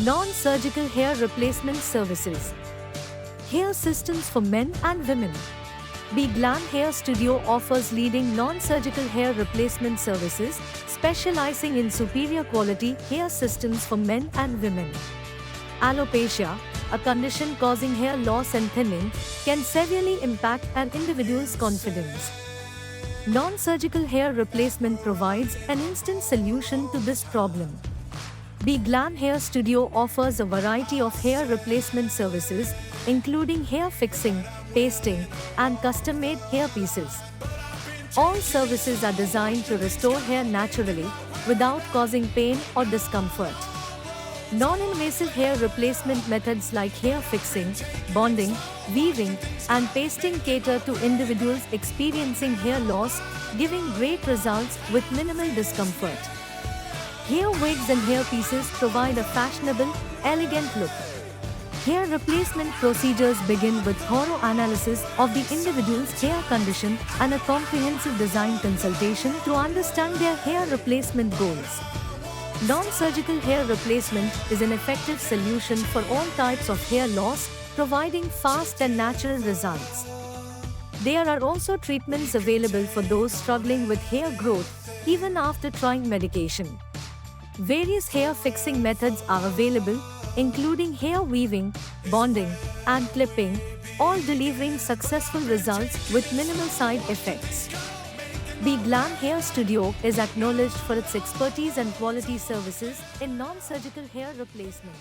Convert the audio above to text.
Non-surgical hair replacement services. Hair systems for men and women. Bglam Hair Studio offers leading non-surgical hair replacement services, specializing in superior quality hair systems for men and women. Alopecia, a condition causing hair loss and thinning, can severely impact an individual's confidence. Non-surgical hair replacement provides an instant solution to this problem. Bglam Hair Studio offers a variety of hair replacement services, including hair fixing, pasting, and custom-made hair pieces. All services are designed to restore hair naturally, without causing pain or discomfort. Non-invasive hair replacement methods like hair fixing, bonding, weaving, and pasting cater to individuals experiencing hair loss, giving great results with minimal discomfort. Hair wigs and hair pieces provide a fashionable, elegant look. Hair replacement procedures begin with thorough analysis of the individual's hair condition and a comprehensive design consultation to understand their hair replacement goals. Non-surgical hair replacement is an effective solution for all types of hair loss, providing fast and natural results. There are also treatments available for those struggling with hair growth, even after trying medication. Various hair fixing methods are available, including hair weaving, bonding, and clipping, all delivering successful results with minimal side effects. Bglam Hair Studio is acknowledged for its expertise and quality services in non-surgical hair replacement.